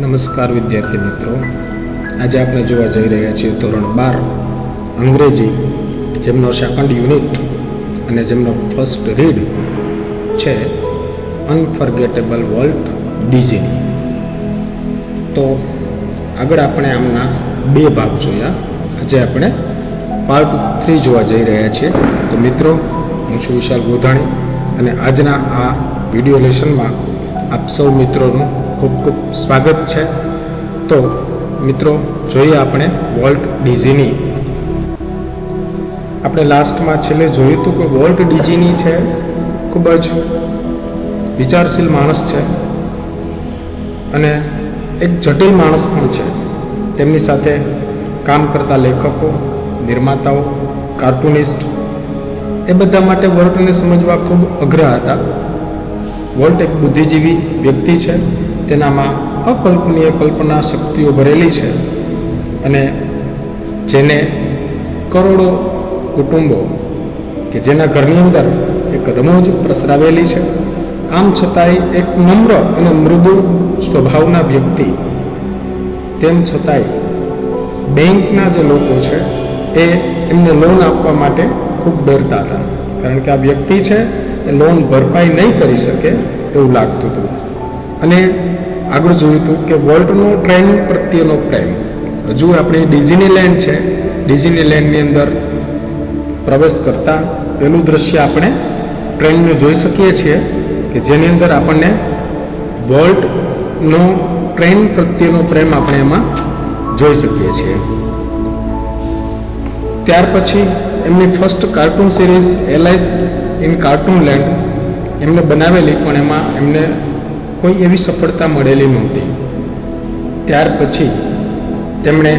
નમસ્કાર વિદ્યાર્થી મિત્રો, આજે આપણે જોવા જઈ રહ્યા છીએ ધોરણ 12 અંગ્રેજી, જેમનો સેકન્ડ યુનિટ અને જેમનો ફર્સ્ટ રીડ છે અનફર્ગેટેબલ વોલ્ટ ડિઝની. તો આગળ આપણે આમના બે ભાગ જોયા. આજે આપણે પાર્ટ 3 જોવા જઈ રહ્યા છીએ. તો મિત્રો, હું છું વિશાલ ગોધાણી અને આજના આ વિડીયો લેસનમાં આપ સૌ મિત્રોનું ખૂબ ખૂબ સ્વાગત છે. તો મિત્રો, જોઈએ આપણે વોલ્ટ ડિઝની. આપણે લાસ્ટમાં છેલ્લે જોયું હતું કે વોલ્ટ ડિઝની છે ખૂબ જ વિચારશીલ માણસ છે અને એક જટિલ માણસ પણ છે. તેમની સાથે કામ કરતા લેખકો, નિર્માતાઓ, કાર્ટુનિસ્ટ એ બધા માટે વોલ્ટને સમજવા ખૂબ અઘરા હતા. વોલ્ટ એક બુદ્ધિજીવી વ્યક્તિ છે, તેનામાં અકલ્પનીય કલ્પના શક્તિઓ ભરેલી છે અને જેને કરોડો કુટુંબો કે જેના ઘરની અંદર એક રમૂજ પ્રસરાવેલી છે. આમ છતાંય એક નમ્ર અને મૃદુ સ્વભાવના વ્યક્તિ, તેમ છતાંય બેંકના જે લોકો છે એ એમને લોન આપવા માટે ખૂબ ડરતા હતા, કારણ કે આ વ્યક્તિ છે એ લોન ભરપાઈ નહીં કરી શકે એવું લાગતું હતું. અને આગળ જોયું હતું કે વોલ્ટનો ટ્રેન પ્રત્યેનો પ્રેમ. હજુ આપણે ડિઝનીલેન્ડ છે, ડિઝનીલેન્ડની અંદર પ્રવેશ કરતા પહેલું દ્રશ્ય આપણે ટ્રેનનું જોઈ શકીએ છીએ કે જેની અંદર આપણને વોલ્ટનો ટ્રેન પ્રત્યેનો પ્રેમ આપણે એમાં જોઈ શકીએ છીએ. ત્યાર પછી એમની ફર્સ્ટ કાર્ટૂન સિરીઝ એલાઇસ ઇન કાર્ટૂનલેન્ડ એમને બનાવેલી, પણ એમાં એમને કોઈ એવી સફળતા મળેલી નહોતી. ત્યાર પછી તેમણે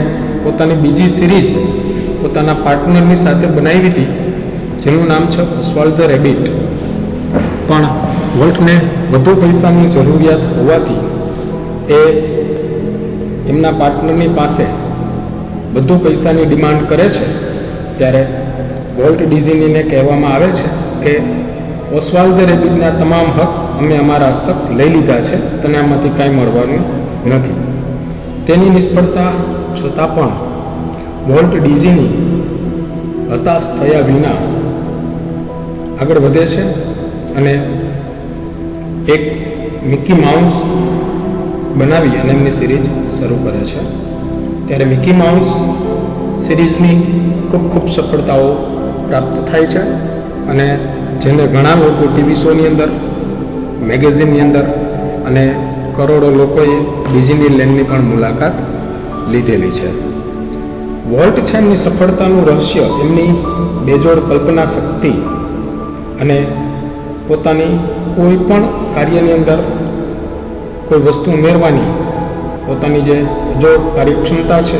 પોતાની બીજી સિરીઝ પોતાના પાર્ટનરની સાથે બનાવી હતી, જેનું નામ છે ઓસ્વાલ્ડ ધ રેબિટ. પણ વોલ્ટને વધુ પૈસાની જરૂરિયાત હોવાથી એ એમના પાર્ટનરની પાસે વધુ પૈસાની ડિમાન્ડ કરે છે. ત્યારે વોલ્ટ ડિઝનીને કહેવામાં આવે છે કે ઓસ્વાલ્ડ ધ રેબિટના તમામ હક અમે અમારા હસ્તક લઈ લીધા છે, તને આમાંથી કાંઈ મળવાનું નથી. તેની નિષ્ફળતા છતાં પણ વોલ્ટ ડિઝની હતાશ થયા વિના આગળ વધે છે અને એક મિકી માઉસ બનાવી અને એમની સિરીઝ શરૂ કરે છે. ત્યારે મિકી માઉસ સિરીઝની ખૂબ ખૂબ સફળતાઓ પ્રાપ્ત થાય છે અને જેને ઘણા લોકો ટીવી શોની અંદર, મેગેઝિનની અંદર અને કરોડો લોકોએ ડિઝનીલેન્ડની પણ મુલાકાત લીધેલી છે. વોલ્ટ છે એમની સફળતાનું રહસ્ય એમની બેજોડ કલ્પના શક્તિ અને પોતાની કોઈ પણ કાર્યની અંદર કોઈ વસ્તુ ઉમેરવાની પોતાની જે અજોડ કાર્યક્ષમતા છે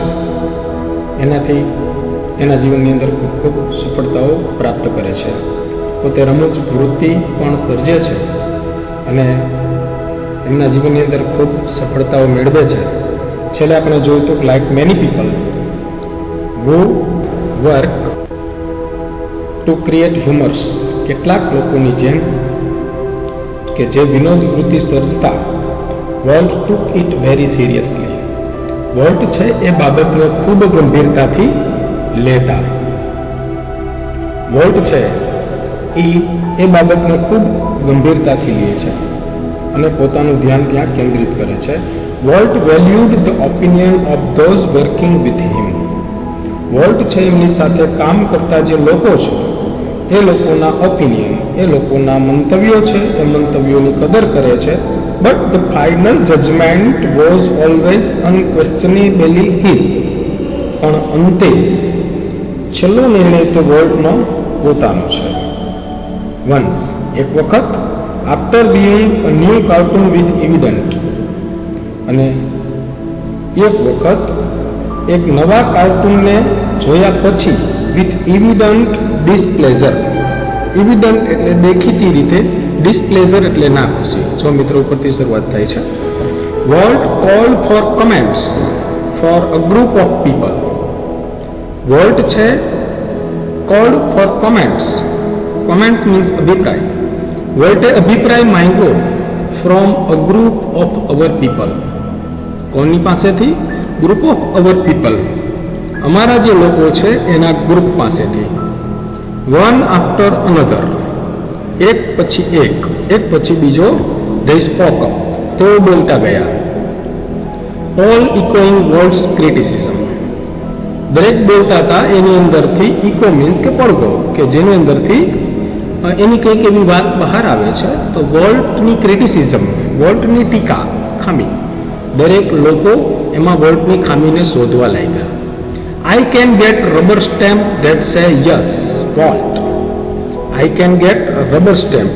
એનાથી એના જીવનની અંદર ખૂબ ખૂબ સફળતાઓ પ્રાપ્ત કરે છે. પોતે રમૂજ વૃત્તિ પણ સર્જે છે અને એમના જીવનની અંદર ખૂબ સફળતાઓ મેળવે છે. છેલ્લે આપણે જોયું તો like many people who work to create humours, કેટલાક લોકોની જેમ કે જે વિનોદ વૃત્તિ સર્જતા, Walt took it very seriously. Walt છે એ બાબતને ખૂબ ગંભીરતાથી લેતા. વોલ્ટ છે એ બાબતને ખૂબ ગંભીરતાથી લે છે અને પોતાનું ધ્યાન ત્યાં કેન્દ્રિત કરે છે. Volt valued the opinion of those working with him. Volt છે એમની સાથે કામ કરતા જે લોકો છે એ લોકોના ઓપિનિયન, એ લોકોના મંતવ્યો છે, એ મંતવ્યોની કદર કરે છે. But the final judgement was always unquestionably his. પણ અંતે છેલ્લો નિર્ણય તો વોલ્ટનો પોતાનો છે. વન્સ, એક વખત, after viewing a new cartoon with evident, અને એક વખત એક નવા કાર્ટૂનને જોયા પછી વિથ ઇવિડન્ટ ડિસપ્લેઝર. ઇવિડન્ટ એટલે દેખીતી રીતે, ડિસપ્લેઝર એટલે ના ખુશી. જો મિત્રો ઉપરથી શરૂઆત થાય છે. Walt called for comments for a group of people. Walt છે called for comments. Comments means અભિપ્રાય. વોલ્ટે અભિપ્રાય માંગ્યો from a group of our people, કોની પાસેથી? ગ્રુપ ઓફ અવર પીપલ, અમારા જે લોકો છે એના ગ્રુપ પાસેથી. વન આફ્ટર અનધર, એક પછી બીજો. they spoke up, તેઓ બોલતા ગયા. all echoing words criticism, દરેક બોલતા હતા એની અંદરથી ઇકો મીન્સ કે પડઘો, કે જેની અંદરથી એની કંઈક એવી વાત બહાર આવે છે. તો વોલ્ટની ક્રિટિસિઝમ, વોલ્ટની ટીકા, ખામી, દરેક લોકો એમાં વોલ્ટની ખામીને શોધવા લાગ્યા. I can get rubber stamp that say yes volt, I can get rubber stamp,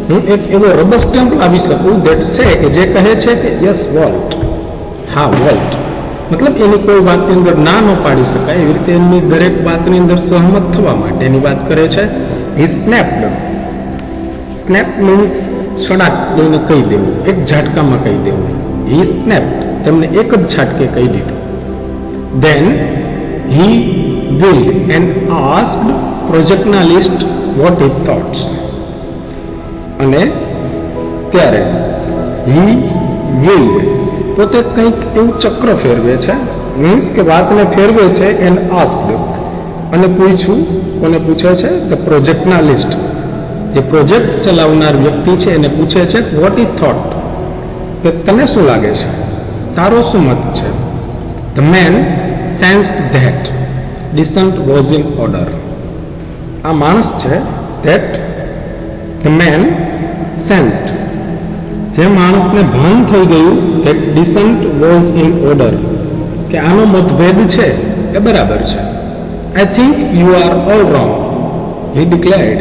હું એક એવો રબર સ્ટેમ્પ લાવી શકું ધેટ સે, કે જે કહે છે કે યસ વોલ્ટ, હા વોલ્ટ, મતલબ એની કોઈ વાતની અંદર ના ન પાડી શકાય એવી રીતે એમની દરેક વાતની અંદર સહમત થવા માટેની વાત કરે છે. હી સ્નેપ્ડ, સ્નેપ મીન્સ સડાક લઈને કહી દેવું, એક ઝાટકામાં કહી દેવું. હી સ્નેપ્ડ, તેમને એક જ ઝાટકે કહી દીધું. Then he wheeled and asked projectionist what he thoughts, અને ત્યારે હી વિલ્ડ પોતે કંઈક એવું ચક્ર ફેરવે છે, મીન્સ કે વાતને ફેરવે છે. એન્ડ આસ્ક્ડ, અને પૂછ્યું, કોને પૂછે છે? ધ પ્રોજેક્ટના લિસ્ટ, જે પ્રોજેક્ટ ચલાવનાર વ્યક્તિ છે એને પૂછે છે વોટ ઇઝ થોટ, કે તને શું લાગે છે, તારો શું મત છે. The man sensed that dissent was in order, આ માણસ છે ધેટ ધ મેન સેન્સ્ડ, જે માણસને ભાન થઈ ગયું that dissent was in order, કે આનો મતભેદ છે એ બરાબર છે. I think you are all wrong, he declared,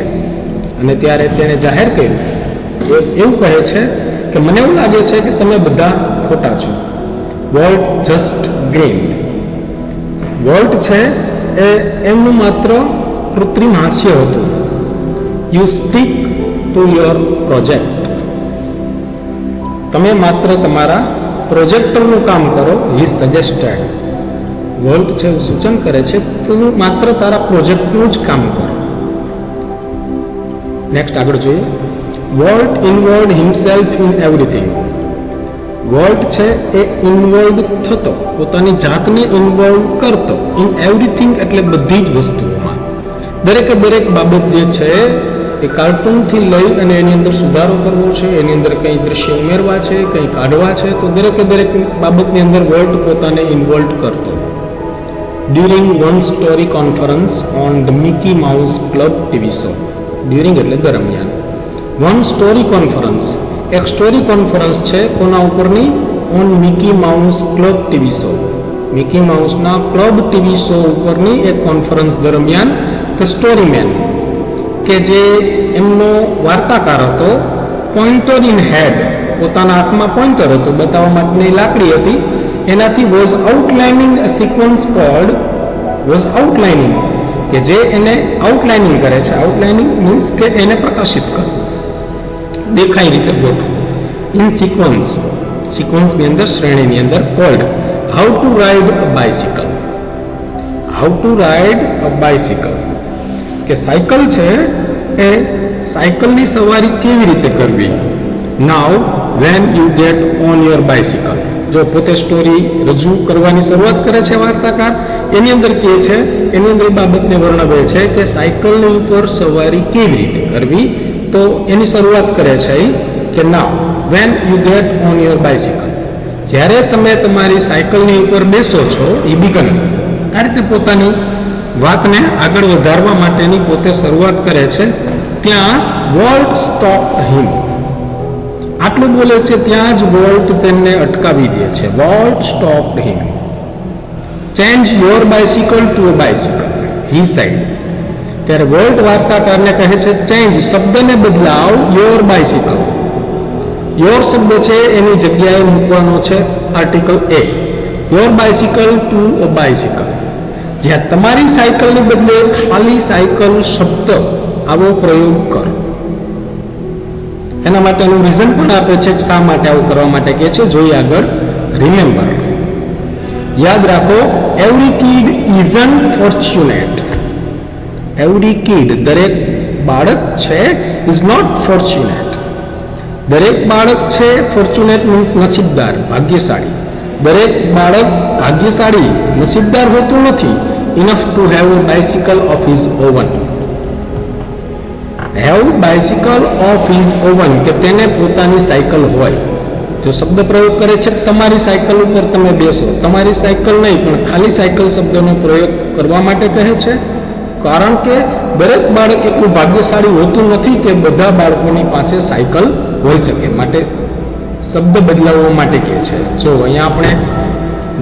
અને ત્યારે તેણે જાહેર કર્યું, એવું કહે છે કે મને એવું લાગે છે કે તમે બધા ખોટા છો. વોલ્ટ જસ્ટ ગ્રીન્ડ, વોલ્ટ છે એ એમનું માત્ર કૃત્રિમ હાસ્ય હતું. You stick to your project, તમે માત્ર તમારા પ્રોજેક્ટરનું કામ કરો. હી સજેસ્ટેડ, વોલ્ટ છે સૂચન કરે છે તું માત્ર તારા પ્રોજેક્ટનું જ કામ કર. નેક્સ્ટ આગળ જોઈએ. Volt involved himself in everything, volt છે એ ઇન્વોલ્વ થતો, પોતાની જાતને ઇન્વોલ્વ કરતો. ઇન એવરીથિંગ એટલે બધી જ વસ્તુઓમાં, દરેકે દરેક બાબત જે છે એ કાર્ટૂનથી લઈ અને એની અંદર સુધારો કરવો છે, એની અંદર કંઈ દ્રશ્ય ઉમેરવા છે, કંઈ કાઢવા છે, તો દરેકે દરેક બાબતની અંદર વોલ્ટ પોતાને ઇન્વોલ્વ કરતો. During one story conference on the Mickey Mouse Club TV show, during એટલે દરમિયાન. વન સ્ટોરી કોન્ફરન્સ, એક સ્ટોરી કોન્ફરન્સ છે કોના ઉપરની? On Mickey Mouse Club TV show, Mickey માઉસના ક્લબ ટીવી શો ઉપરની એક કોન્ફરન્સ દરમિયાન ધ સ્ટોરીમેન, કે જે એમનો વાર્તાકાર હતો, પોઇન્ટર ઇન હેડ, પોતાના હાથમાં પોઇન્ટર હતું, બતાવવા માટેની લાકડી હતી, એનાથી was outlining a sequence called, was outlining, કે જે એને આઉટલાઇનિંગ કરે છે. આઉટલાઇનિંગ મીન્સ કે એને પ્રકાશિત કરો, દેખાય રીતે ગોઠવું. ઇન સિક્વન્સ, સિક્વન્સની અંદર, શ્રેણીની અંદર. Called how to ride a bicycle, how to ride a bicycle, કે સાયકલ છે એ સાયકલની સવારી કેવી રીતે કરવી. Now when you get on your bicycle, જો પોતે સ્ટોરી રજૂ કરવાની શરૂઆત કરે છે વાર્તાકાર, એની અંદર કહે છે, એની અંદર બાબતને વર્ણવે છે કે સાયકલની ઉપર સવારી કેવી રીતે કરવી. તો એની શરૂઆત કરે છે કે now when you get on your bicycle, જ્યારે તમે તમારી સાયકલની ઉપર બેસો છો. એ બિગન, આ રીતે પોતાની વાતને આગળ વધારવા માટેની પોતે શરૂઆત કરે છે. ત્યાં વોલ્ટ સ્ટોપ્ડ હિમ, આટલું બોલે છે ત્યાં જ વોલ્ટ તેમને અટકાવી દે છે. Volt stopped him. Change your bicycle to a bicycle, he said, ત્યારે વોલ્ટ વાર્તાકારને કહે છે ચેન્જ, શબ્દને બદલાવ, યોર બાઇસિકલ. યોર શબ્દ છે એની જગ્યાએ મૂકવાનો છે article A, your bicycle to a bicycle. જ્યાં તમારી સાયકલની બદલે ખાલી સાયકલ શબ્દ આવો પ્રયોગ કરો. એના માટેનું રીઝન પણ આપે છે કે શા માટે આવું કરવા માટે કહે છે. જોઈએ આગળ. રિમેમ્બર, યાદ રાખો, every kid isn't fortunate, every kid, દરેક બાળક છે, ઇઝ નોટ ફોર્ચ્યુનેટ, દરેક બાળક છે ફોર્ચ્યુનેટ મીન્સ નસીબદાર, ભાગ્યશાળી, દરેક બાળક ભાગ્યશાળી નસીબદાર હોતું નથી. Enough to have a bicycle of his oven. Have bicycle of his oven કે તેને પોતાની સાયકલ હોય. જો શબ્દ પ્રયોગ કરે છે તમારી સાયકલ ઉપર તમે બેસો, તમારી સાયકલ નહીં પણ ખાલી સાયકલ શબ્દનો પ્રયોગ કરવા માટે કહે છે, કારણ કે દરેક બાળક એટલું ભાગ્યશાળી હોતું નથી કે બધા બાળકોની પાસે સાયકલ હોઈ શકે, માટે શબ્દ બદલાવવા માટે કહે છે. જો અહીંયા આપણે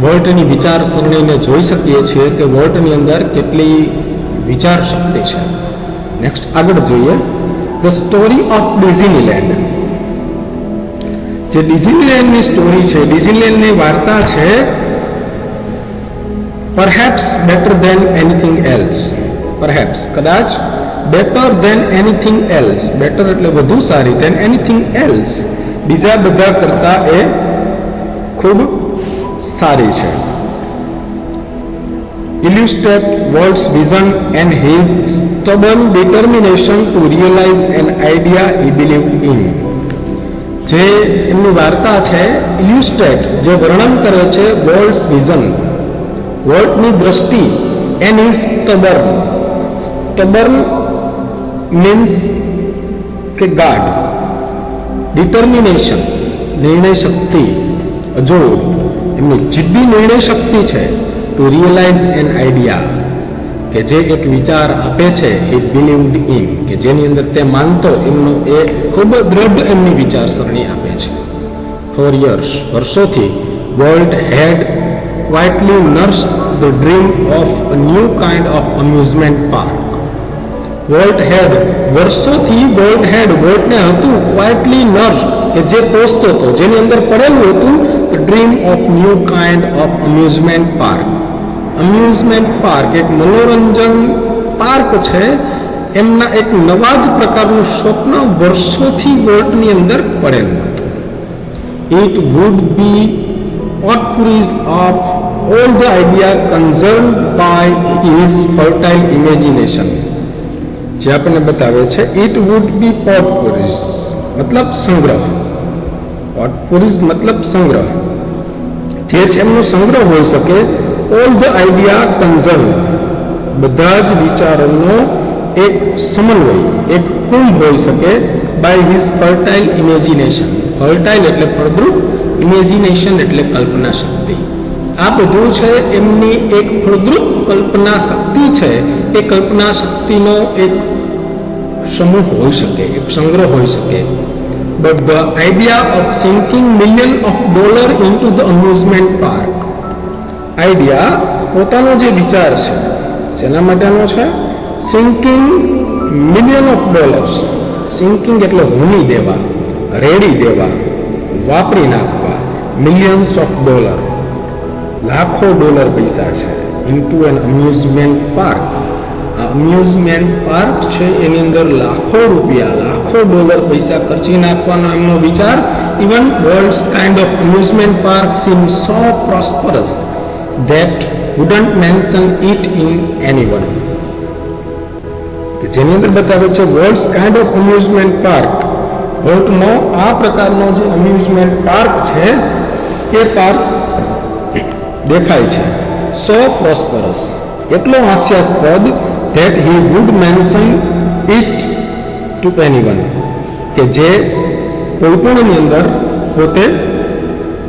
વર્ટની વિચારસરણીને જોઈ શકીએ છીએ કે વર્ટની અંદર કેટલી વિચાર શક્તિ છે. નેક્સ્ટ આગળ જોઈએ, ધ સ્ટોરી ઓફ ડિઝનીલેન્ડ. જે ડિઝનીલેન્ડની સ્ટોરી છે, ડિઝનીલેન્ડની વાર્તા છે, perhaps better than anything else. Perhaps કદાચ, better than anything else, better એટલે વધુ સારી, ધેન એનીથિંગ એલ્સ બીજા બધા કરતા એ ખૂબ સારી છે. illustrate Walt's vision and his stubborn determination to realize an idea he believed in. જે એમની વાર્તા છે ઇલ્યુસ્ટ્રેટ, જે વર્ણન કરે છે વોલ્ટ્સ વિઝન, વોલ્ટની દ્રષ્ટિ, એન્ડ હિઝ સ્ટબર્ન. સ્ટબર્ન મીન્સ કે ગાઢ, ડિટર્મિનેશન નિર્ણય શક્તિ, અજોડ, એમની જિદ્દી નિર્ણય શક્તિ છે. ટુ રિયલાઇઝ એન આઈડિયા કે જે એક વિચાર આપે છે, હી બિલીવ્ડ ઇન કે જેની અંદર તે માનતો, એમનો એ ખૂબ દ્રઢ એમની વિચારસરણી આપે છે. ફોર યર્સ વર્ષોથી Walt had quietly nurse the dream of a new kind of amusement park. Walt had વર્ષોથી વોલ્ટને હતું ક્વાઇટલી નર્સ કે જે પોષતો હતો, જેની અંદર પડેલું હતું the dream of new kind of amusement park. Amusement park એક મનોરંજન પાર્ક છે, એમના એક નવા જ પ્રકારનું સ્વપ્ન વર્ષોથી વોલ્ટની અંદર પડેલું હતું. It would be potpourris of all the idea concerned by his fertile imagination. જે આપણને બતાવે છે ઇટ વુડ બી potpourris મતલબ સંગ્રહ, potpourris મતલબ સંગ્રહ, જે છે એમનો સંગ્રહ હોઈ શકે. ઓલ ધ આઈડિયા કન્ઝર્ન બધા જ વિચારોનો એક સમન્વય, એક કુંભ હોઈ શકે. By his fertile imagination, fertile એટલે ફળદ્રુપ, ઇમેજિનેશન એટલે કલ્પના શક્તિ. આ બધું છે એમની એક ફળદ્રુપ કલ્પના શક્તિ છે. એ કલ્પના શક્તિનો એક સમૂહ હોઈ શકે, એક સંગ્રહ હોઈ શકે. But the idea of sinking $millions into the amusement park, idea પોતાનો જે વિચાર છે શેના માટેનો છે? Sinking $millions. સિંકિંગ એટલે હુની દેવા, રેડી દેવા, વાપરી નાખવા. $millions, લાખો ડોલર પૈસા છે. ઇન્ટુ એન અમ્યુઝમેન્ટ પાર્ક, આ અમ્યુઝમેન્ટ પાર્ક છે એની અંદર લાખો રૂપિયા, લાખો ડોલર પૈસા ખર્ચી નાખવાનો એમનો વિચાર. Even worlds kind of amusement park seem so prosperous that wouldn't mention it in anyone. કે જેની અંદર બતાવે છે world's kind of amusement park, વોલ્ટનો આ પ્રકારનો જે અમ્યુઝમેન્ટ પાર્ક છે એ પાર્ક દેખાય છે સો પ્રોસ્પરસ, એટલો હાસ્યાસ્પદ that he would mention it to anyone કે જે કોઈપણની અંદર પોતે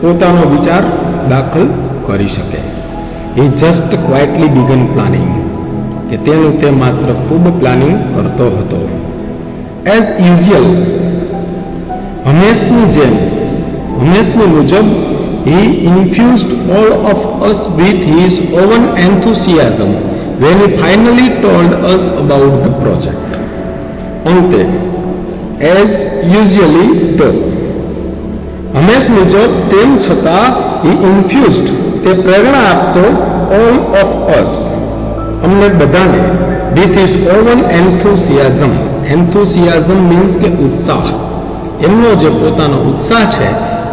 પોતાનો વિચાર દાખલ કરી શકે. He just quietly began planning કે તેનું તે માત્ર ખૂબ પ્લાનિંગ કરતો હતો. એઝ યુઝ્યુઅલ હંમેશની જેમ, હંમેશની મુજબ he infused all of us with his own enthusiasm when he finally told us about the project. અંતે as usually તો હંમેશ મુજબ તેમ છતાં he infused તે પ્રેરણા આપતો all of us અમને બધાને with his own enthusiasm. enthusiasm means કે ઉત્સાહ, એમનો જે પોતાનો ઉત્સાહ છે.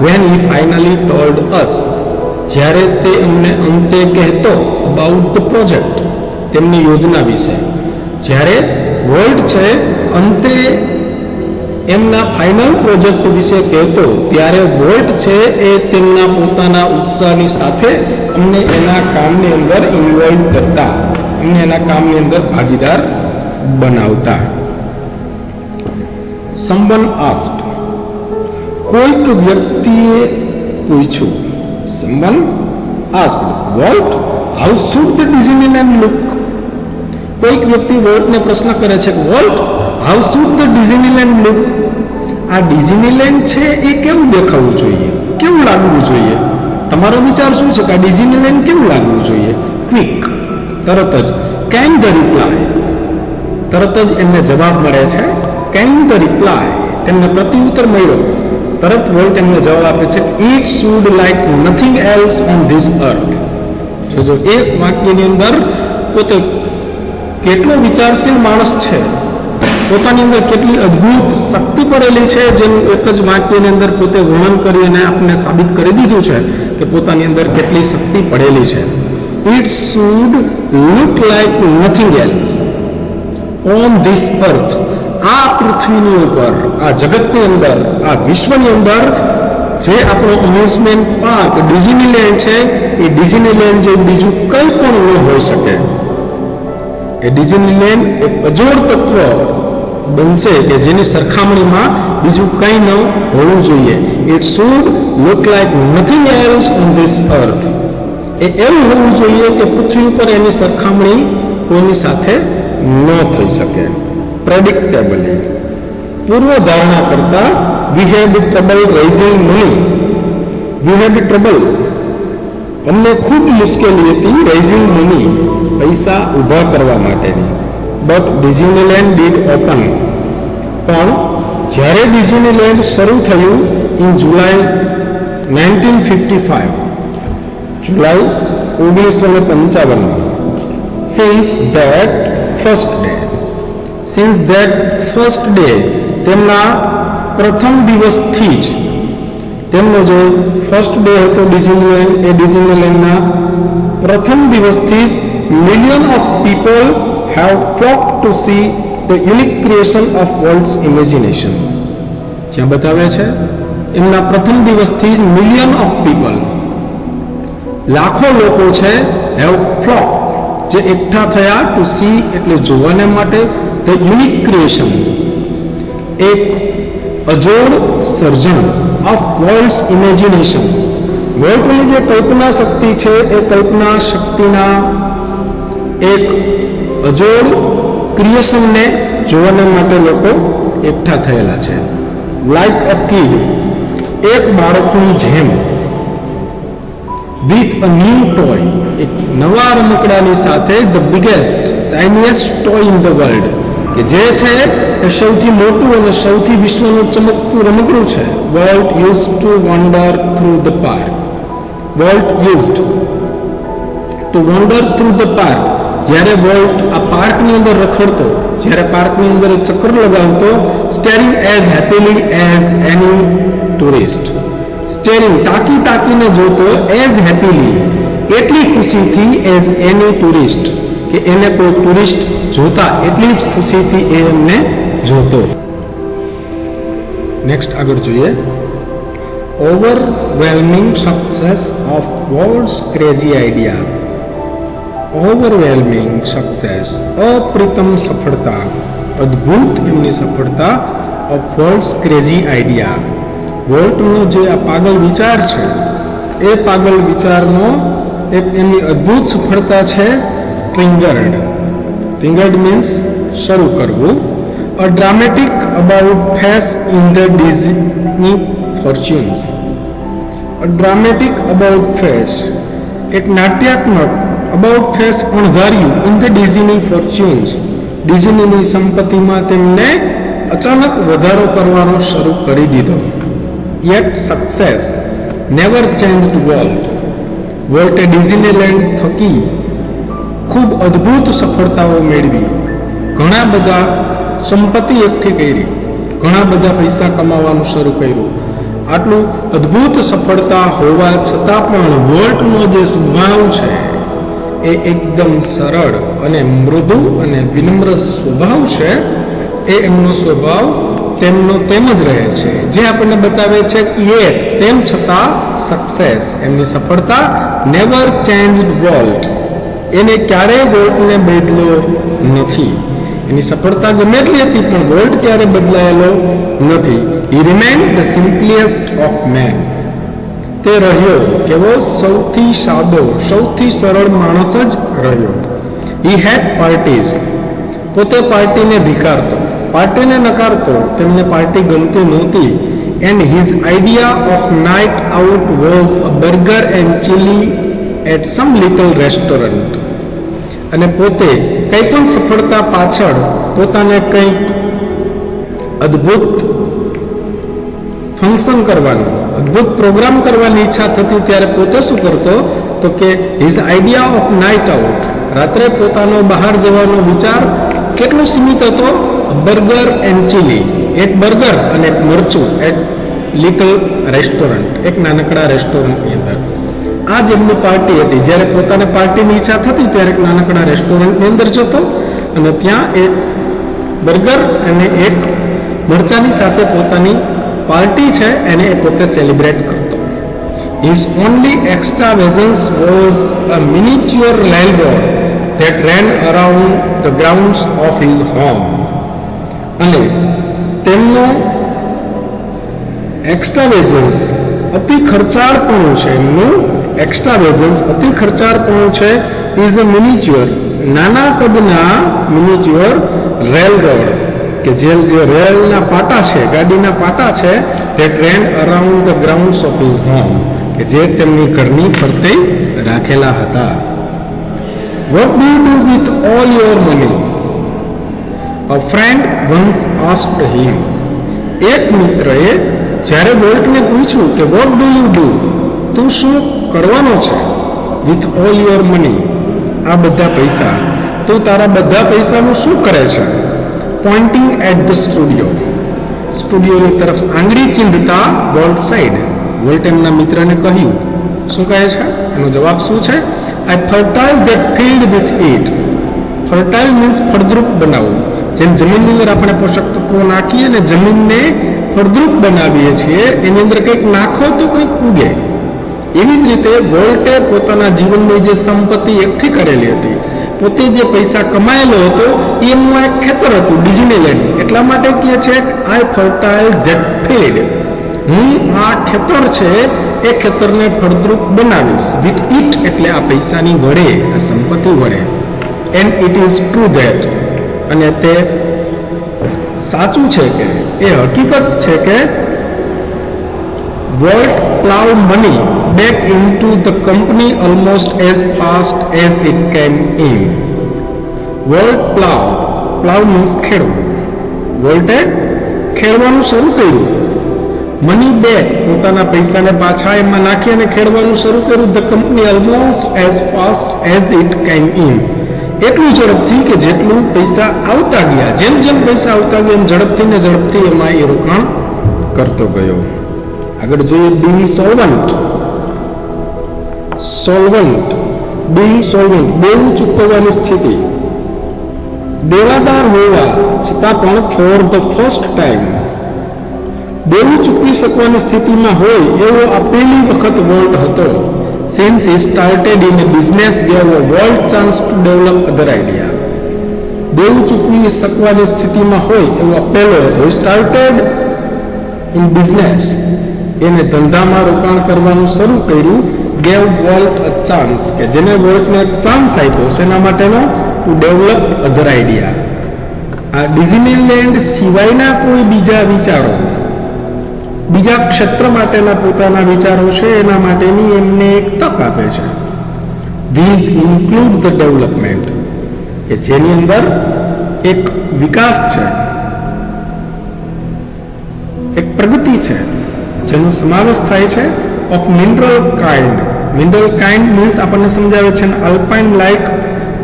when he finally told us જ્યારે તે અમને અંતે કહેતો about the project તેમની યોજના વિશે. જ્યારે વોલ્ટ છે અંતે એમના ફાઇનલ પ્રોજેક્ટ વિશે કહેતો ત્યારે વોલ્ટ છે એ તેમના પોતાના ઉત્સાહની સાથે અમને એના કામની અંદર ઇન્વોલ્વ કરતા, અમને એના કામની અંદર ભાગીદાર બનાવતા. Someone asked, કોઈક વ્યક્તિએ પૂછ્યું. Someone asked, Walt, how should the Disneyland look? કોઈક વ્યક્તિ વોલ્ટને પ્રશ્ન કરે છે, volt, how should the Disneyland look? આ ડિઝનીલેન્ડ છે એ કેવું દેખાવું જોઈએ, કેવું લાગવું જોઈએ? તમારો વિચાર શું છે કે આ ડિઝનીલેન્ડ કેવું લાગવું જોઈએ? ક્વિક, તરત જ, કેમ ધ રિપ્લાય, તરત જ એમને જવાબ મળે છે. કેમ ધ રિપ્લાય, તેમને પ્રત્યુત્તર મળ્યો. તરત વોલ્ટ એમને જવાબ આપે છે, it should like nothing else on this અર્થ. જો એક વાક્યની અંદર પોતે કેટલો વિચારશીલ માણસ છે, પોતાની અંદર કેટલી અદ્ભુત શક્તિ પડેલી છે, જેનું એક જ વાક્યની અંદર પોતે વર્ણન કરી અને આપણને સાબિત કરી દીધું છે કે પોતાની અંદર કેટલી શક્તિ પડેલી છે. It should look like nothing else on this અર્થ. આ પૃથ્વીની ઉપર, આ જગતની અંદર, આ વિશ્વની અંદર જે આપણો અમ્યુઝમેન્ટ પાર્ક ડિઝનીલેન્ડ છે એ ડિઝનીલેન્ડ જેવું બીજું કંઈ પણ ન હોઈ શકે. એ ડિઝનીલેન્ડ એક અજોડ તત્વ બનશે કે જેની સરખામણીમાં બીજું કંઈ ન હોવું જોઈએ. It should look like nothing else on this earth. એ એવું હોવું જોઈએ કે પૃથ્વી ઉપર એની સરખામણી કોઈની સાથે ન થઈ શકે. પ્રેડિક્ટેબલી, પૂર્વ ધારણા કરતા, વી હેડ ટ્રબલ રેઇઝિંગ મની. વી હેડ ટ્રબલ, અમને ખૂબ મુશ્કેલી હતી, રેઇઝિંગ મની, પૈસા ઊભા કરવા માટેની. But Disneyland did open. પણ જ્યારે ડિઝનીલેન્ડ શરૂ થયું in July 1955, July 1955, since that first day, તેમના પ્રથમ દિવસથી જ, તેમનો જે ફર્સ્ટ ડે હતો ડિઝનીલેન્ડ, એ ડિઝનીલેન્ડના પ્રથમ દિવસથી જ million of people have flocked to see the unique creation of Walt's imagination. જ્યાં બતાવે છે એમના પ્રથમ દિવસથી જ million of people, લાખો લોકો છે, have flocked, જે એકઠા થયા, ટુ સી એટલે જોવાને માટે, the unique creation, એક અજોડ સર્જન, of Walt's imagination. વોલ્ટની જે કલ્પના શક્તિ છે એ કલ્પના શક્તિના એક અજોડ ક્રિએશનને જોવાના માટે લોકો એકઠા થયેલા છે. લાઈક અ કિડ, એક બાળકની જેમ, વિથ અ ન્યૂ ટોય, એક નવા રમકડાની સાથે, the biggest shiniest toy in the world, કે જે છે એ સૌથી મોટું અને સૌથી વિશ્વનું ચમકતું રમકડું છે. Volt used to wonder through the park. Volt used to wonder through the park. જ્યારે વોલ્ટ આ પાર્કની અંદર રખડતો, જ્યારે પાર્કની અંદર ચક્કર લગાવતો, સ્ટેરિંગ એઝ હેપીલી એઝ એની ટુરિસ્ટ. સ્ટેરિંગ, તાકીને જોતો, એઝ હેપીલી, એટલી ખુશીથી, એઝ એની ટુરિસ્ટ, કે એને કોઈ ટુરિસ્ટ જોતા એટલી જ ખુશીથી એ એમને જોતો. નેક્સ્ટ આગળ જોઈએ. Overwhelming success of world's crazy idea. Overwhelming success, અપ્રિતમ સફળતા, અદ્ભુત એમની સફળતા, ઓફ વર્લ્ડ્સ ક્રેઝી આઈડિયા. વોલ્ટનો જે આ પાગલ વિચાર છે એ પાગલ વિચારનો એક એમની અદ્ભુત સફળતા છે. ટ્રિગર્ડ, ટ્રિગર્ડ મીન્સ શરૂ કરવું. A dramatic about face in the Disney fortunes. A dramatic about face, એક નાટ્યાત્મક, અબાઉટ ફેસ અણધાર્યું, ઇન ધ ડિઝની ફોર્ચ્યુન્સ, ડિઝનીની સંપત્તિમાં તેમને અચાનક વધારો કરવાનો શરૂ કરી દીધો. Yet success never changed Walt. વોલ્ટે ડિઝનીલેન્ડ થકી ખૂબ અદ્ભુત સફળતાઓ મેળવી, ઘણા બધા સંપત્તિ એકઠી કરી, ઘણા બધા પૈસા કમાવાનું શરૂ કર્યું. આટલું અદ્ભુત સફળતા હોવા છતાં પણ વોલ્ટનો જે સ્વભાવ છે એ એકદમ સરળ અને મૃદુ અને વિનમ્ર સ્વભાવ છે. એ એમનો સ્વભાવ તેમનો તેમ જ રહે છે, જે આપણને બતાવે છે કે તેમ છતાં સક્સેસ, એમની સફળતા નેવર ચેન્જડ વોલ્ટ, એને ક્યારેય વોલ્ટને બદલ્યો નથી. એની સફળતા ગમે એટલી હતી પણ વોલ્ટ ક્યારે બદલાયેલો નથી. હી રિમેન્ડ ધ સિમ્પલેસ્ટ ઓફ મેન, તે રહ્યો કેવો સૌથી સાદો, સૌથી સરળ માણસ જ રહ્યો. હી હેડ પાર્ટીઝ, પોતે પાર્ટીને ધિકારતો, પાર્ટીને નકારતો, તેમને પાર્ટી ગમતી નહોતી. And his idea of night out was a burger and chilli at some little restaurant. અને પોતે કંઈ પણ સફળતા પાછળ પોતાને કંઈક અદ્ભુત ફંક્શન કરવાનું, અદ્ભુત પ્રોગ્રામ કરવાની ઈચ્છા થતી ત્યારે પોતે શું કરતો તો કે his idea of night out, રાત્રે પોતાનો બહાર જવાનો વિચાર કેટલો સીમિત હતો. બર્ગર એન્ડ ચીલી, એક બર્ગર અને એક મરચું એટ લિટલ રેસ્ટોરન્ટ, એક નાનકડા રેસ્ટોરન્ટની અંદર. આ જ એમની પાર્ટી હતી. જ્યારે પોતાને પાર્ટીની ઈચ્છા થતી ત્યારે એક નાનકડા રેસ્ટોરન્ટની અંદર જતો અને ત્યાં એક બર્ગર અને એક મરચાની સાથે પોતાની પાર્ટી છે એને એ પોતે સેલિબ્રેટ કરતો. His only extravagance was a miniature railroad that ran around the grounds of his home. અને તેમનો એક્સ્ટ્રાવેજન્સ, અતિ ખર્ચાળપણું છે, એમનું એક્સ્ટ્રાવેજન્સ, અતિ ખર્ચાળપણું છે, ઇઝ અ મિનિચ્યોર, નાના કદના મિનિચ્યોર રેલ રોડ, કે જે રેલના પાટા છે, ગાડીના પાટા છે, that ran around the grounds of his home, કે જે તેમની ઘરની ફરતે રાખેલા હતા. What do you do with all your money? A friend once asked him. એક મિત્રએ જ્યારે વોલ્ટને પૂછ્યું કે what do you do, તું શું કરવાનો છે with all your money, આ બધા પૈસા, તું તારા બધા પૈસાનું શું કરે છે? Pointing at the studio, સ્ટુડિયોની તરફ આંગળી ચીંધતા વોલ્ટ સાઈડ. વોલ્ટ એમના મિત્રને કહ્યું, શું કહે છે? એનો જવાબ શું છે? I fertile that field with it. Fertile means ફળદ્રુપ બનાવવું. જેમ જમીનની અંદર આપણે પોષક તત્વો નાખીએ અને જમીનને ફળદ્રુપ બનાવીએ છીએ, એની અંદર કંઈક નાખો તો કંઈક ઉગે. એવી જ રીતે વોલ્ટે પોતાના જીવનની જે સંપત્તિ એકઠી કરેલી હતી, પોતે જે પૈસા કમાયેલો હતો એમનું એક ખેતર હતું ડિઝનીલેન્ડ. એટલા માટે કહે છે આઈ ફર્ટાઇલ ધેટ ફિલ્ડ, હું આ ખેતર છે એ ખેતરને ફળદ્રુપ બનાવીશ. વિથ ઇટ એટલે આ પૈસાની વડે, આ સંપત્તિ વડે. And it is true that, અને તે સાચું છે કે એ હકીકત છે કે Walt plough money back into the company almost as fast as it came in. Walt plough means ખેડવું. વોલ્ટે ખેડવાનું શરૂ કર્યું. મની બેક, પોતાના પૈસાને પાછા એમાં નાખી અને ખેડવાનું શરૂ કર્યું. The company almost as fast as it came in, એટલું ઝડપથી કે જેટલું પૈસા આવતા ગયા, જેમ જેમ પૈસા આવતા ગયા એમ ઝડપથી ને ઝડપથી એમાં એ રોકાણ કરતો ગયો. આગળ જોઈએ બીંગ સોલ્વન્ટ. બીંગ સોલ્વન્ટ, દેવું ચૂકવવાની સ્થિતિ. દેવાદાર હોવા છતાં પણ ફોર ધ ફર્સ્ટ ટાઈમ દેવું ચૂકવી શકવાની સ્થિતિમાં હોય એવો આ પહેલી વખત વોલ્ટ હતો. Since he started in a business, gave a world chance to develop other idea. દેવું ચૂકવી શકવાની સ્થિતિમાં હોય એવો પહેલો હતો. He started in business, એને ધંધામાં રોકાણ કરવાનું શરૂ કર્યું. gave Walt a chance, કે જેને વોલ્ટને એક ચાન્સ આપ્યો શેના માટેનો? to develop other idea. આ ડિઝનીલેન્ડ સિવાયના કોઈ બીજા વિચારો, બીજા ક્ષેત્ર માટેના પોતાના વિચારો છે એના માટેની એમને એક તક આપે છે. These include the development, કે જેની અંદર એક વિકાસ છે, એક પ્રગતિ છે, જેનો સમાવેશ થાય છે of mineral kind. Mineral kind means આપણને સમજાવે છે alpine like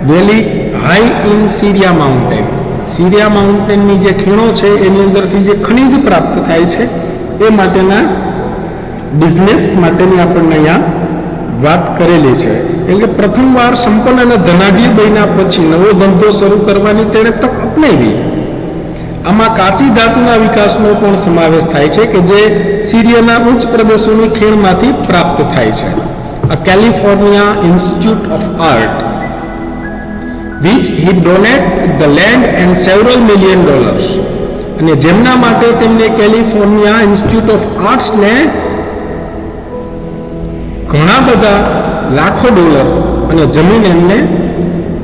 valley high in Sierra mountain. Sierra માઉન્ટેનની જે ખીણો છે એની અંદરથી જે ખનિજ પ્રાપ્ત થાય છે એ માટેના બિઝનેસ માટેની આપણને અહીંયા વાત કરેલી છે. એટલે કે પ્રથમવાર સંપન્ન અને ધનાઢ્ય બન્યા પછી નવો ધંધો શરૂ કરવાની તેણે તક અપનાવી આમાં કાચી ધાતુના વિકાસનો પણ સમાવેશ થાય છે કે જે સિરિયાના ઉચ્ચ પ્રદેશોની ખીણમાંથી પ્રાપ્ત થાય છે. A California Institute of Art, which he donated the land and several $1 million. અને જેમના માટે તેમને કેલિફોર્નિયા ઇન્સ્ટિટ્યૂટ ઓફ આર્ટ્સને ઘણા બધા લાખો ડોલર અને જમીન એમને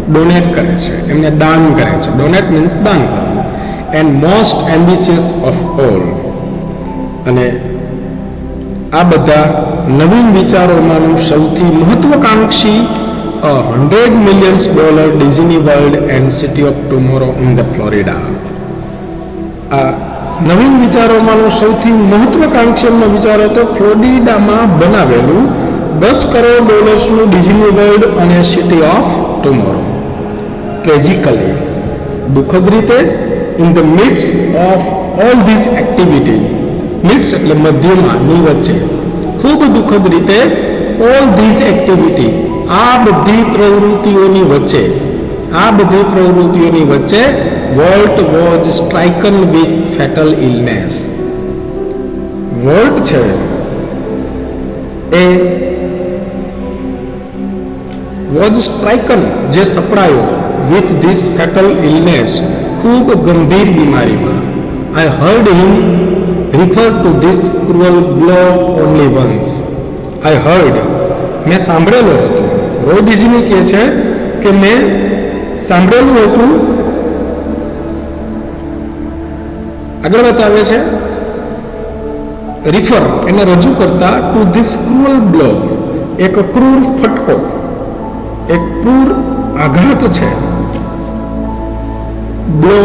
ડોનેટ કરે છે, એમને દાન કરે છે. ડોનેટ મીન્સ દાન કરવું. And most ambitious of all, અને આ બધા નવીન વિચારોમાંનું સૌથી મહત્વકાંક્ષી $100 million Disney world and city of tomorrow in the Florida. આ નવીન વિચારોમાંનો સૌથી મહત્વકાંક્ષી વિચારો તો ફ્લોરિડામાં બનાવેલું $10 કરોડ ડિઝની વર્લ્ડ અને સિટી ઓફ ટુમોરો. ટ્રેજિકલી, દુઃખદ રીતે, in the midst of all this activity, midst એટલે મધ્યમાં, ની વચ્ચે, ખૂબ દુઃખદ રીતે, ઓલ ધીસ એક્ટિવિટી, આ બધી પ્રવૃત્તિઓની વચ્ચે, Walt was stricken with fatal illness. Walt છે એ વોઝ સ્ટ્રાઇકન, જે સપડાયો, વિથ ધીસ ફેટલ ઇલનેસ, ખૂબ ગંભીર બીમારીમાં. I heard him refer to this cruel blow only once. I heard, મેં સાંભળેલું હતું. રોય ડિઝની કહે છે કે મેં સાંભળેલું હતું. આગળ બતાવે છે રિફર, એને રજૂ કરતા, ટુ ધીસ ક્રુઅલ બ્લો, એક ક્રૂર ફટકો, એક ક્રૂર આઘાત છે. બ્લો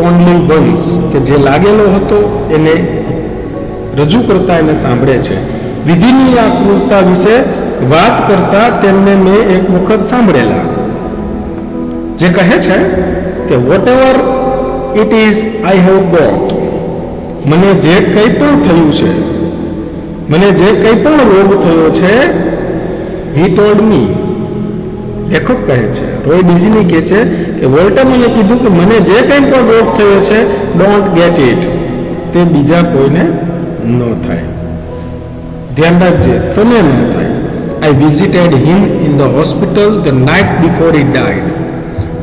ઓનલી વન્સ, કે જે લાગેલો હતો એને રજૂ કરતા એને સાંભળે છે. વિધિની આ ક્રૂરતા વિશે વાત કરતા તેમને મેં એક વખત સાંભળેલા, જે કહે છે કે whatever it is I have got, મને જે કંઈ પણ થયું છે, મને જે કંઈ પણ રોગ થયો છે, હી ટોલ્ડ મી, લેખક કહે છે, રોય ડિઝની કહે છે કે વોલ્ટે મને કીધું કે મને જે કંઈ પણ રોગ થયો છે, ડોન્ટ ગેટ ઇટ, તે બીજા કોઈને ન થાય. ધ્યાન રાખજે, તને ન થાય. I visited him in the hospital the night before he died.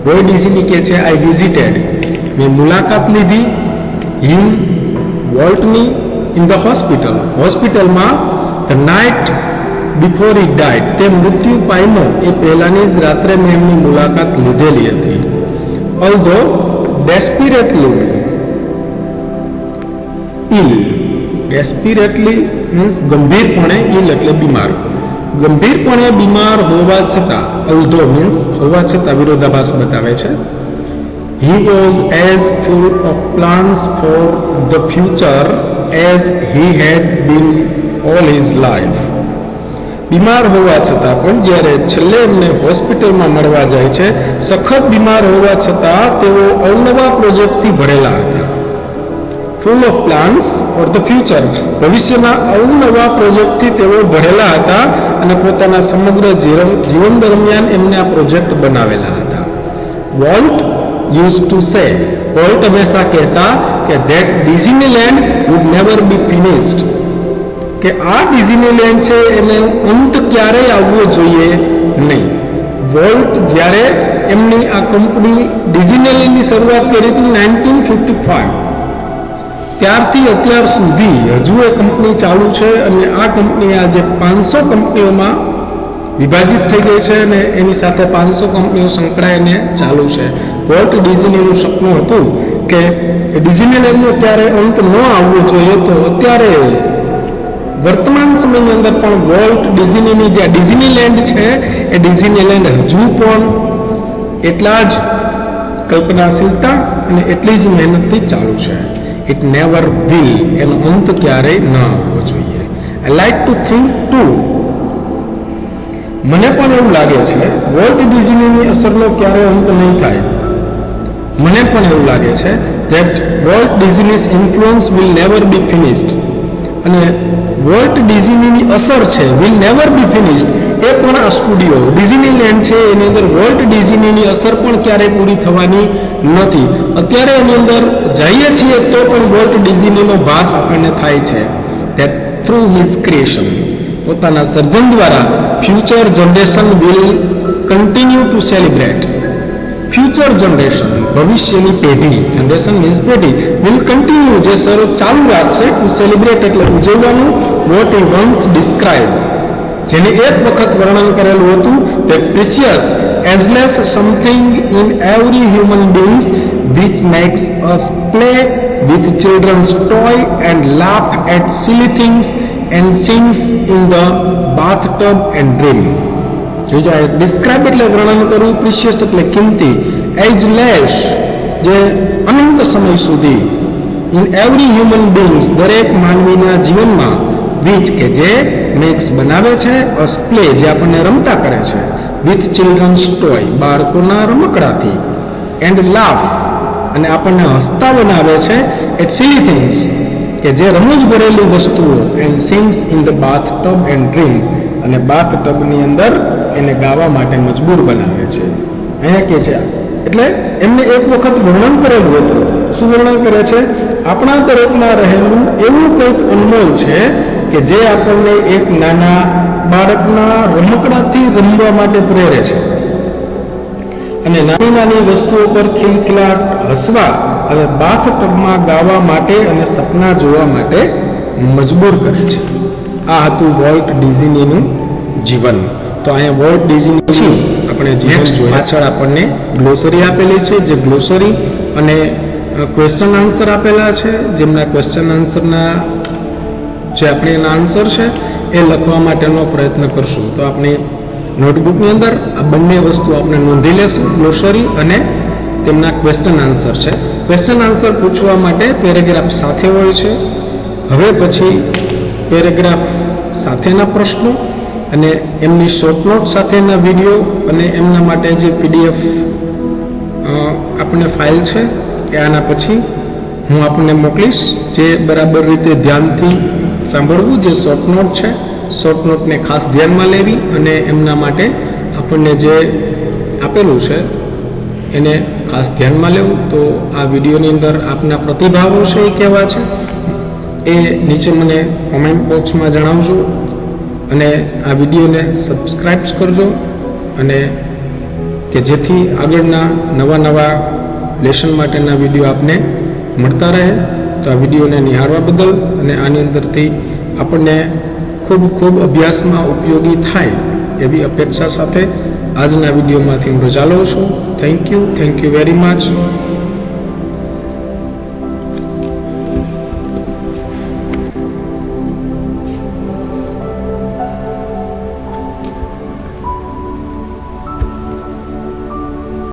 Roy Disney કહે છે આઈ વિઝિટેડ, મેં મુલાકાત લીધી, હિમ, વોલ્ટની, ઇન ધ હોસ્પિટલ, હોસ્પિટલમાં, the night before he died, તે મૃત્યુ પામ્યો એ પહેલાની જ રાત્રે મેં એમની મુલાકાત લીધેલી હતી. ઓલ્ધો ડેસ્પિરેટલી ઇલ, ડેસ્પિરેટલી મીન્સ ગંભીરપણે, ઇલ એટલે બીમાર, ગંભીરપણે બીમાર હોવા છતાં, ઓલ્ધો મીન્સ હોવા છતાં, વિરોધાભાસ બતાવે છે. He was as full of plans for the future as he had been all his life. બીમાર હોવા છતાં પણ જ્યારે છેલ્લે એમને હોસ્પિટલમાં મળવા જાય છે, સખત બીમાર હોવા છતાં તેઓ અવનવા પ્રોજેક્ટથી ભરેલા હતા. Full of plans for the future, ભવિષ્યના અવનવા પ્રોજેક્ટથી તેઓ ભરેલા હતા અને પોતાના સમગ્ર જીવન દરમિયાન એમને આ પ્રોજેક્ટ બનાવેલા હતા. Volt used to say, volt હંમેશા કહેતા કે that Disneyland would never be finished, કે આ ડિઝનીલેન્ડ છે એને અંત ક્યારેય આવવો જોઈએ નહીં. વોલ્ટ જ્યારે એમની આ કંપની ડિઝનીલેન્ડની શરૂઆત કરી હતી 1955, ત્યારથી અત્યાર સુધી હજુ એ કંપની ચાલુ છે અને આ કંપની આજે 500 કંપનીઓમાં વિભાજિત થઈ ગઈ છે અને એની સાથે 500 કંપનીઓ સંકળાઈને ચાલુ છે. વોલ્ટ ડિઝનીનું સપનું હતું કે ડિઝનીલેન્ડનો ક્યારે અંત ન આવવો જોઈએ, તો અત્યારે વર્તમાન સમયની અંદર પણ વોલ્ટ ડિઝનીની જે ડિઝનીલેન્ડ છે એ ડિઝનીલેન્ડ હજુ પણ એટલા જ કલ્પનાશીલતા અને એટલી જ મહેનતથી ચાલુ છે. ઇટ નેવર વિલ, એનો અંત ક્યારેય ન આવવો જોઈએ. I like to think too, મને પણ એવું લાગે છે વોલ્ટ ડિઝનીની અસરનો ક્યારે અંત નહીં થાય. મને પણ એવું લાગે છે that Walt Disney's influence will never be finished, અને વોલ્ટ ડિઝનીની અસર છે વિલ નેવર બી ફિનિશ્ડ, એ પણ આ સ્ટુડિયો ડિઝનીલેન્ડ છે એની અંદર વોલ્ટ ડિઝનીની અસર પણ ક્યારેય પૂરી થવાની નથી. અત્યારે એની અંદર જઈએ છીએ તો પણ વોલ્ટ ડિઝનીનો ભાસ આપણને થાય છે. that through his creation, પોતાના સર્જન દ્વારા future generation will continue to celebrate. Future generation, ભવિષ્યની પેઢી, જનરેશન મીન્સ પેઢી, વિલ કન્ટિન્યુ, જે ચાલુ રાખશે, ટુ સેલિબ્રેટ એટલે ઉજવવાનું, વોટ હી વન્સ ડિસ્ક્રાઇબ, જેને એક વખત વર્ણન કરેલું હતું, that precious ageless something in every human beings which makes us play with children's toy and laugh at silly things and sings in the bathtub and dream. જોજો, describe એટલે વર્ણન કરવું, પ્રિશિયસ એટલે કિંમતી, એજલેસ જે અનંત સમય સુધી, ઇન એવરી હ્યુમન બીંગ્સ દરેક માનવીના જીવનમાં, વિચ કે જે મેક્સ બનાવે છે, અસ પ્લે જે આપણને રમતા કરે છે, વિથ ચિલ્ડ્રન્સ ટોય બાળકોના રમકડાથી, એન્ડ લાફ અને આપણને હસતા બનાવે છે, એટ સિલી થિંગ્સ કે જે રમૂજ ભરેલી વસ્તુઓ, and sings in the bath tub and dream અને બાથ ટબની અંદર એને ગાવા માટે મજબૂર બનાવે છે. અહીંયા કે છે એટલે એમને એક વખત વર્ણન કરેલું હતું. શું વર્ણન કરે છે? આપણા દરેકમાં રહેલું એવું કંઈક અનમોલ છે કે જે આપણને એક નાના બાળકના રમકડાથી રમવા માટે પ્રેરે છે અને નાની નાની વસ્તુઓ પર ખિલખિલાટ હસવા અને બાથ ટબમાં ગાવા માટે અને સપના જોવા માટે મજબૂર કરે છે. આ હતું વોલ્ટ ડિઝનીનું જીવન. તો અહીંયા વોલ્ટ ડિઝની છે આપણે જીવન જોઈએ. પાછળ આપણને ગ્લોસરી આપેલી છે, જે ગ્લોસરી અને ક્વેશ્ચન આન્સર આપેલા છે, જેમના ક્વેશ્ચન આન્સરના જે આપણે એના આન્સર છે એ લખવા માટેનો પ્રયત્ન કરશું. તો આપણે નોટબુકની અંદર આ બંને વસ્તુ આપણે નોંધી લેશું, ગ્લોસરી અને તેમના ક્વેશ્ચન આન્સર છે. ક્વેશ્ચન આન્સર પૂછવા માટે પેરેગ્રાફ સાથે હોય છે. હવે પછી પેરેગ્રાફ સાથેના પ્રશ્નો અને એમની શોર્ટ નોટ સાથેના વિડીયો અને એમના માટે જે PDF આપણે ફાઇલ છે એ આના પછી હું આપણને મોકલીશ, જે બરાબર રીતે ધ્યાનથી સાંભળવું. જે શોર્ટ નોટ છે, શોર્ટ નોટને ખાસ ધ્યાનમાં લેવી અને એમના માટે આપણને જે આપેલું છે એને ખાસ ધ્યાનમાં લેવું. તો આ વિડીયોની અંદર આપના પ્રતિભાવો છે એ કેવા છે એ નીચે મને કોમેન્ટ બોક્સમાં જણાવજો અને આ વિડીયોને સબસ્ક્રાઇબ કરજો અને કે જેથી આગળના નવા લેસન માટેના વિડીયો આપને મળતા રહે. તો આ વિડીયોને નિહાળવા બદલ અને આની અંદરથી આપણને ખૂબ અભ્યાસમાં ઉપયોગી થાય એવી અપેક્ષા સાથે આજના વિડીયોમાંથી હું રજા લઉં છું. Thank you very much.